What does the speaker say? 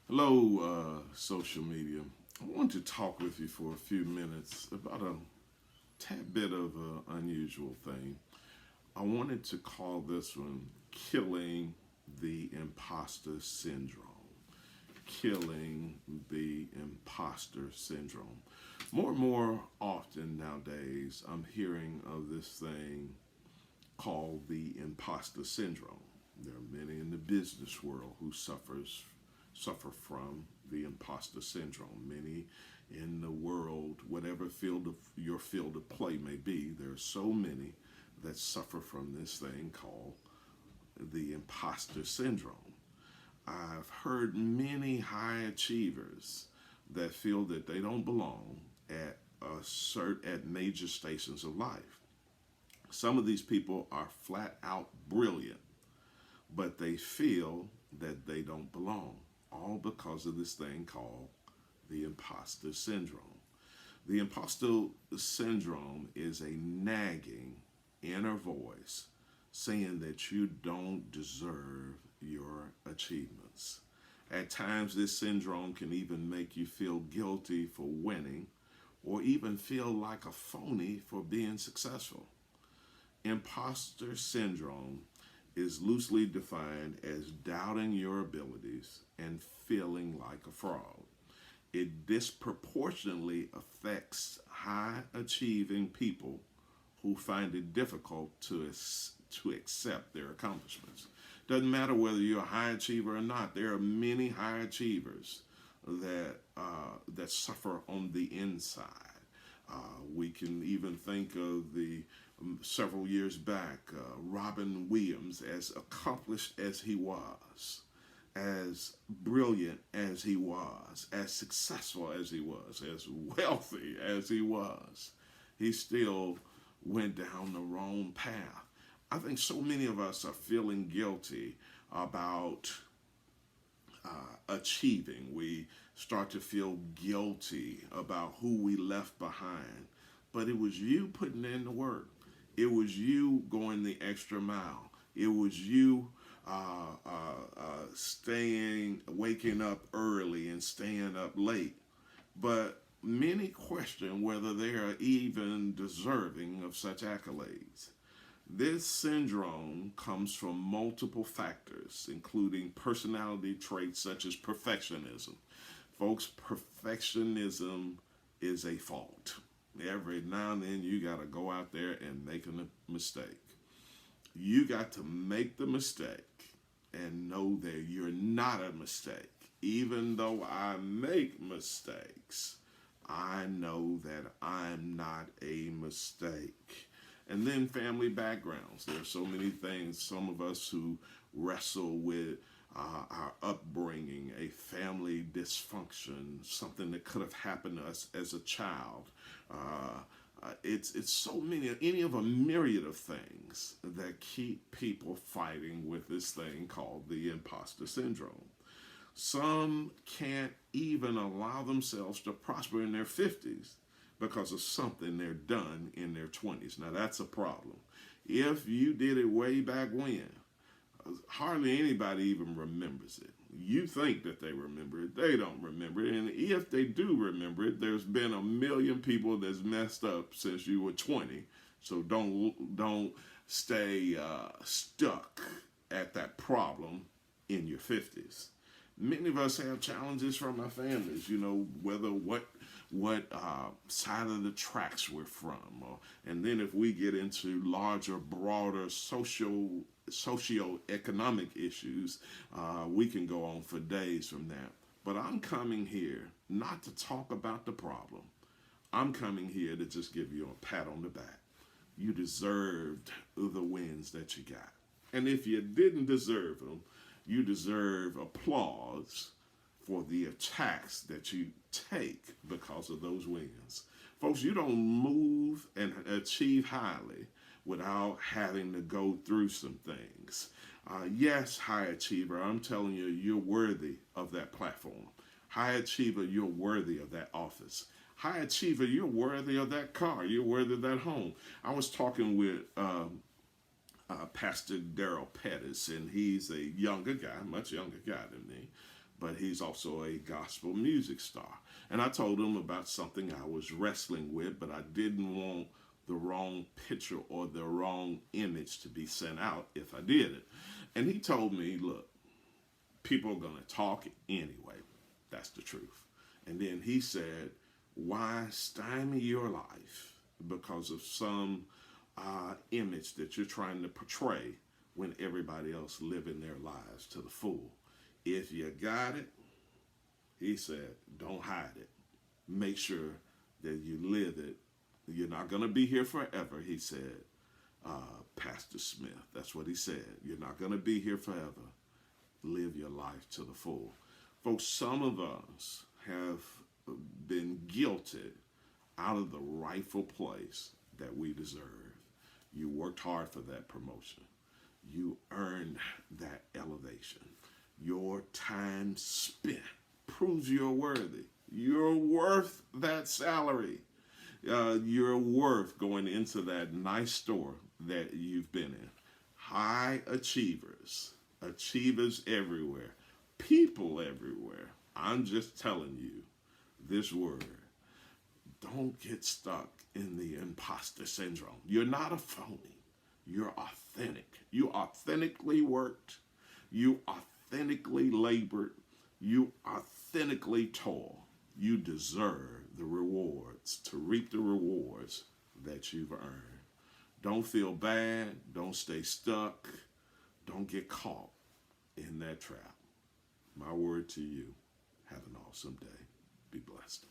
Hello, social media. I want to talk with you for a few minutes about a tad bit of an unusual thing. I wanted to call this one Killing the Imposter Syndrome. Killing the Imposter Syndrome. More and more often nowadays, I'm hearing of this thing called the imposter syndrome. There are many in the business world who suffer from the imposter syndrome. Many in the world, whatever field of your field of play may be, there are so many that suffer from this thing called the imposter syndrome. I've heard many high achievers that feel that they don't belong at major stations of life. Some of these people are flat out brilliant, but they feel that they don't belong, all because of this thing called the imposter syndrome. The imposter syndrome is a nagging inner voice saying that you don't deserve your achievements. At times, this syndrome can even make you feel guilty for winning or even feel like a phony for being successful. Imposter syndrome is loosely defined as doubting your abilities and feeling like a fraud. It disproportionately affects high achieving people who find it difficult to accept their accomplishments. Doesn't matter whether you're a high achiever or not, there are many high achievers that suffer on the inside. We can even think of the several years back, Robin Williams, as accomplished as he was, as brilliant as he was, as successful as he was, as wealthy as he was, he still went down the wrong path. I think so many of us are feeling guilty about achieving. We start to feel guilty about who we left behind. But it was you putting in the work. It was you going the extra mile. It was you waking up early and staying up late. But many question whether they are even deserving of such accolades. This syndrome comes from multiple factors, including personality traits such as perfectionism. Folks, perfectionism is a fault. Every now and then you got to go out there and make a mistake. You got to make the mistake and know that you're not a mistake. Even though I make mistakes, I know that I'm not a mistake. And then family backgrounds. There are so many things. Some of us who wrestle with our upbringing, a family dysfunction, something that could have happened to us as a child. It's so many, any of a myriad of things that keep people fighting with this thing called the imposter syndrome. Some can't even allow themselves to prosper in their 50s because of something they're done in their 20s. Now, that's a problem. If you did it way back when, hardly anybody even remembers it. You think that they remember it, they don't remember it. And if they do remember it, there's been a million people that's messed up since you were 20. So don't stay stuck at that problem in your 50s. Many of us have challenges from our families, whether what side of the tracks we're from, and then if we get into larger, broader socioeconomic issues, we can go on for days from that. But I'm coming here not to talk about the problem. I'm coming here to just give you a pat on the back. You deserved the wins that you got. And if you didn't deserve them, you deserve applause for the attacks that you take because of those wins. Folks, you don't move and achieve highly without having to go through some things. Yes, high achiever, I'm telling you, you're worthy of that platform. High achiever, you're worthy of that office. High achiever, you're worthy of that car. You're worthy of that home. I was talking with Pastor Daryl Pettis, and he's a younger guy, much younger guy than me. but he's also a gospel music star. And I told him about something I was wrestling with, but I didn't want the wrong picture or the wrong image to be sent out if I did it. And he told me, look, people are going to talk anyway. That's the truth. And then he said, why stymie your life because of some image that you're trying to portray when everybody else living their lives to the full? If you got it, he said, don't hide it. Make sure that you live it. You're not going to be here forever, he said. Pastor Smith, that's what he said. You're not going to be here forever. Live your life to the full. Folks, some of us have been guilted out of the rightful place that we deserve. You worked hard for that promotion. You earned that elevation. Your time spent proves you're worthy. You're worth that salary. You're worth going into that nice store that you've been in. High achievers, achievers everywhere, people everywhere. I'm just telling you this word. Don't get stuck in the imposter syndrome. You're not a phony. You're authentic. You authentically worked. You authentically labored. You authentically toiled. You deserve the rewards, to reap the rewards that you've earned. Don't feel bad. Don't stay stuck. Don't get caught in that trap. My word to you, have an awesome day. Be blessed.